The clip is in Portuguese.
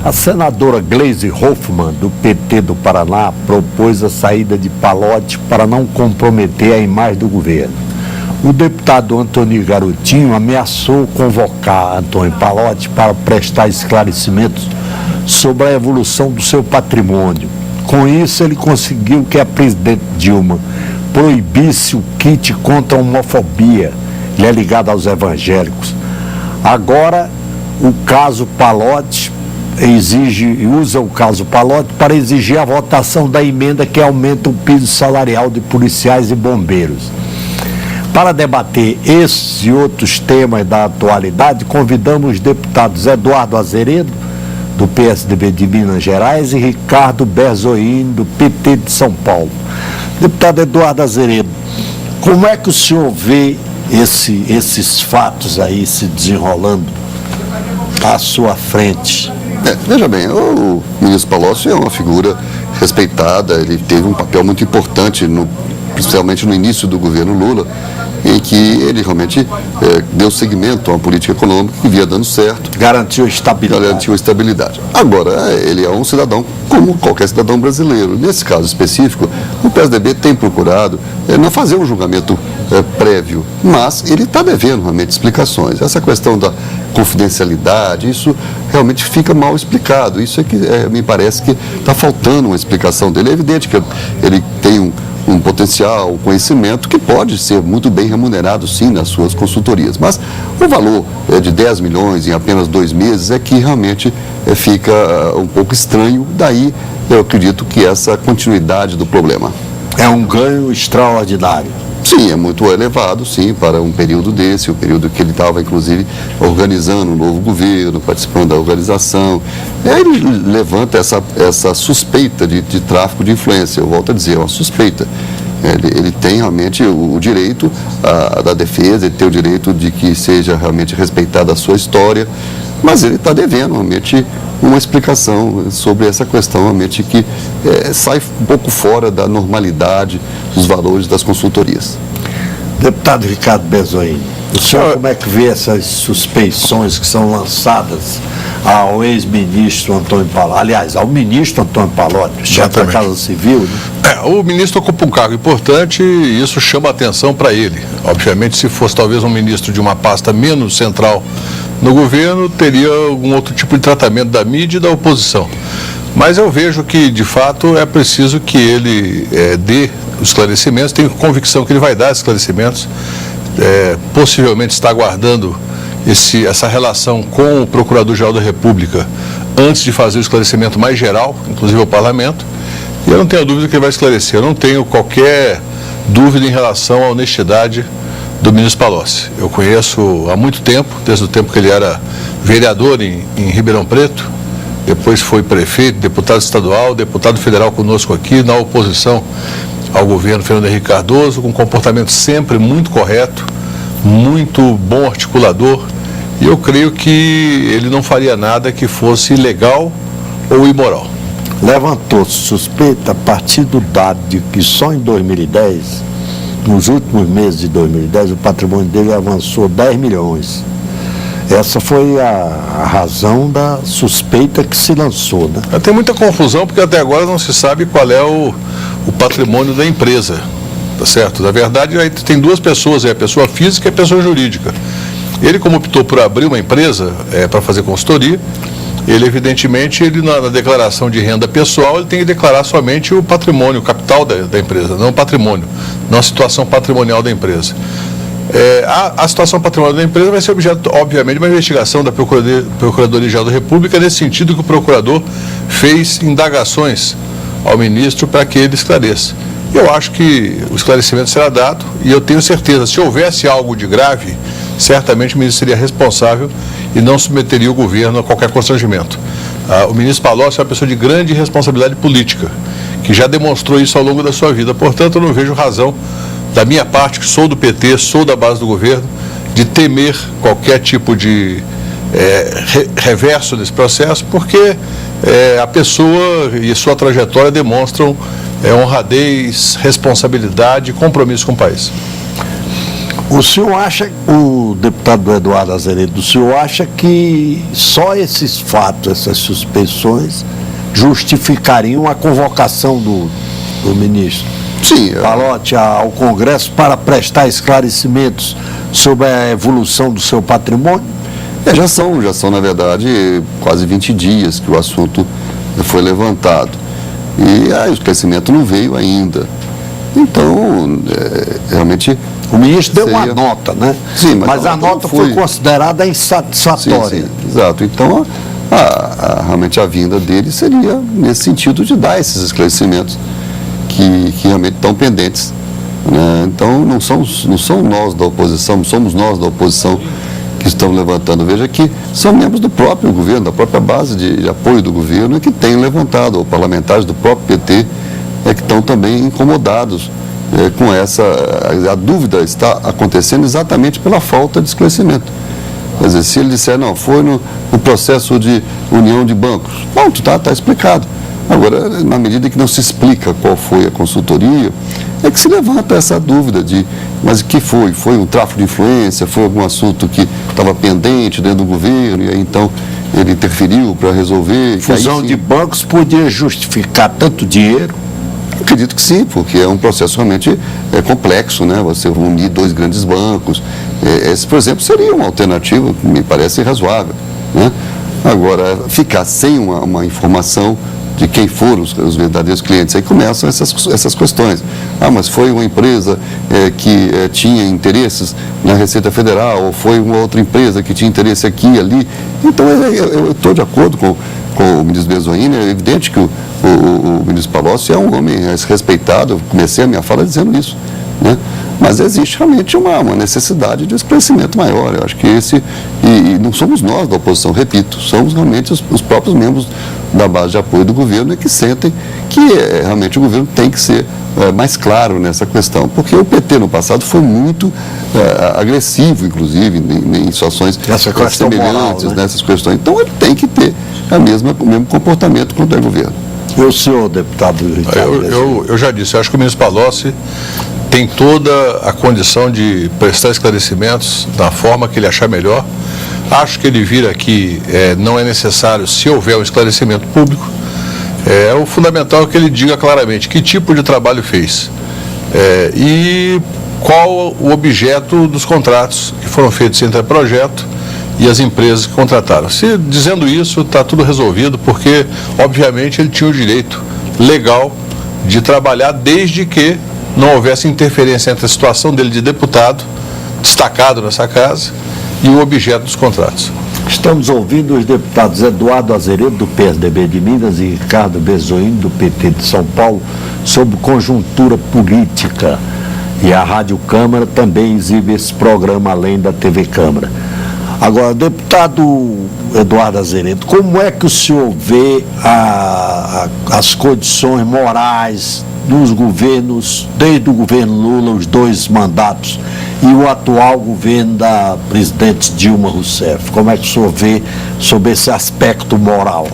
A senadora Gleisi Hoffmann, do PT do Paraná, propôs a saída de Pallotti para não comprometer a imagem do governo. O deputado Antônio Garotinho ameaçou convocar Antônio Pallotti para prestar esclarecimentos sobre a evolução do seu patrimônio. Com isso, ele conseguiu que a presidente Dilma proibisse o kit contra a homofobia. Ele é ligado aos evangélicos. Agora, o caso Pallotti usa o caso Pallotti para exigir a votação da emenda que aumenta o piso salarial de policiais e bombeiros. Para debater esses e outros temas da atualidade, convidamos os deputados Eduardo Azeredo, do PSDB de Minas Gerais, e Ricardo Berzoini, do PT de São Paulo. Deputado Eduardo Azeredo, como é que o senhor vê esses fatos aí se desenrolando à sua frente? Veja bem, o ministro Pallotti é uma figura respeitada, ele teve um papel muito importante, principalmente no início do governo Lula, em que ele realmente deu seguimento a uma política econômica que via dando certo. Garantiu estabilidade. Agora, ele é um cidadão como qualquer cidadão brasileiro. Nesse caso específico, o PSDB tem procurado não fazer um julgamento prévio, mas ele está devendo realmente explicações. Essa questão da confidencialidade, isso realmente fica mal explicado. Isso é que me parece que está faltando uma explicação dele. É evidente que ele tem um potencial, um conhecimento que pode ser muito bem remunerado, sim, nas suas consultorias. Mas o valor de 10 milhões em apenas 2 meses é que realmente fica um pouco estranho. Daí, eu acredito que essa continuidade do problema. É um ganho extraordinário. Sim, é muito elevado, sim, para um período desse, o período que ele estava, inclusive, organizando um novo governo, participando da organização. Ele levanta essa suspeita de tráfico de influência, eu volto a dizer, é uma suspeita. Ele tem realmente o direito da defesa, ele tem o direito de que seja realmente respeitada a sua história, mas ele está devendo realmente uma explicação sobre essa questão realmente que sai um pouco fora da normalidade dos valores das consultorias. Deputado Ricardo Berzoini, o senhor como é que vê essas suspeições que são lançadas ao ex-ministro Antônio Pallotti, aliás, ao ministro Antônio Pallotti, chefe da Casa Civil, né? O ministro ocupa um cargo importante e isso chama a atenção para ele. Obviamente, se fosse talvez um ministro de uma pasta menos central no governo, teria algum outro tipo de tratamento da mídia e da oposição. Mas eu vejo que, de fato, é preciso que ele dê os esclarecimentos, tenho convicção que ele vai dar esclarecimentos, possivelmente está aguardando essa relação com o Procurador-Geral da República antes de fazer o esclarecimento mais geral, inclusive ao Parlamento, e eu não tenho dúvida que ele vai esclarecer. Eu não tenho qualquer dúvida em relação à honestidade do ministro Pallotti. Eu conheço há muito tempo, desde o tempo que ele era vereador em Ribeirão Preto, depois foi prefeito, deputado estadual, deputado federal conosco aqui, na oposição ao governo Fernando Henrique Cardoso, com um comportamento sempre muito correto, muito bom articulador, e eu creio que ele não faria nada que fosse ilegal ou imoral. Levantou-se suspeita a partir do dado de que só em 2010, nos últimos meses de 2010, o patrimônio dele avançou 10 milhões. Essa foi a razão da suspeita que se lançou, né? Tem muita confusão, porque até agora não se sabe qual é o patrimônio da empresa, tá certo? Na verdade, aí tem duas pessoas, a pessoa física e a pessoa jurídica. Ele, como optou por abrir uma empresa para fazer consultoria, ele, evidentemente, na declaração de renda pessoal, ele tem que declarar somente o patrimônio, o capital da empresa, não o patrimônio, não a situação patrimonial da empresa. A situação patrimonial da empresa vai ser objeto, obviamente, de uma investigação da Procuradoria-Geral da República, nesse sentido que o procurador fez indagações ao ministro para que ele esclareça. Eu acho que o esclarecimento será dado e eu tenho certeza, se houvesse algo de grave, certamente o ministro seria responsável e não submeteria o governo a qualquer constrangimento. O ministro Pallotti é uma pessoa de grande responsabilidade política, que já demonstrou isso ao longo da sua vida. Portanto, eu não vejo razão, da minha parte, que sou do PT, sou da base do governo, de temer qualquer tipo de reverso desse processo, porque a pessoa e sua trajetória demonstram honradez, responsabilidade e compromisso com o país. O senhor acha, o deputado Eduardo Azeredo, o senhor acha que só esses fatos, essas suspeições, justificariam a convocação do ministro Sim, Pallotti ao Congresso para prestar esclarecimentos sobre a evolução do seu patrimônio? já são, na verdade, quase 20 dias que o assunto foi levantado. E o esclarecimento não veio ainda. Então, realmente... O ministro deu uma nota, né? Sim, mas a nota foi considerada insatisfatória. Sim, exato. Então, realmente a vinda dele seria nesse sentido de dar esses esclarecimentos que realmente estão pendentes. Né? Então, não são nós da oposição, somos nós da oposição que estão levantando. Veja que são membros do próprio governo, da própria base de apoio do governo, que têm levantado, ou parlamentares do próprio PT, que estão também incomodados com essa... A dúvida está acontecendo exatamente pela falta de esclarecimento. Quer dizer, se ele disser, não, foi no processo de união de bancos, pronto, está explicado. Agora, na medida que não se explica qual foi a consultoria, é que se levanta essa dúvida de, mas o que foi? Foi um tráfico de influência? Foi algum assunto que estava pendente dentro do governo e aí então ele interferiu para resolver? Fusão de bancos podia justificar tanto dinheiro? Acredito que sim, porque é um processo realmente complexo, né? Você unir dois grandes bancos. Esse, por exemplo, seria uma alternativa que me parece razoável, né? Agora, ficar sem uma informação de quem foram os verdadeiros clientes, aí começam essas questões. Mas foi uma empresa que tinha interesses na Receita Federal, ou foi uma outra empresa que tinha interesse aqui e ali. Então, eu estou de acordo com o ministro Bezoini. É evidente que o ministro Pallotti é um homem respeitado. Eu comecei a minha fala dizendo isso, né? Mas existe realmente uma necessidade de um esclarecimento maior. Eu acho que e não somos nós da oposição, repito, somos realmente os próprios membros da base de apoio do governo que sentem que realmente o governo tem que ser mais claro nessa questão, porque o PT no passado foi muito agressivo, inclusive, em situações semelhantes, moral, né? Nessas questões. Então ele tem que ter o mesmo comportamento quanto é governo. E o senhor, deputado Ricardo? Eu já disse, eu acho que o ministro Pallotti tem toda a condição de prestar esclarecimentos da forma que ele achar melhor. Acho que ele vir aqui não é necessário, se houver um esclarecimento público. O fundamental é que ele diga claramente que tipo de trabalho fez e qual o objeto dos contratos que foram feitos entre o projeto e as empresas que contrataram. Se dizendo isso, está tudo resolvido, porque, obviamente, ele tinha o direito legal de trabalhar desde que não houvesse interferência entre a situação dele de deputado, destacado nessa casa, e o objeto dos contratos. Estamos ouvindo os deputados Eduardo Azeredo, do PSDB de Minas, e Ricardo Bezoini, do PT de São Paulo, sobre conjuntura política. E a Rádio Câmara também exibe esse programa, além da TV Câmara. Agora, deputado Eduardo Azeredo, como é que o senhor vê as condições morais dos governos, desde o governo Lula, os 2 mandatos, e o atual governo da presidente Dilma Rousseff? Como é que o senhor vê sobre esse aspecto moral?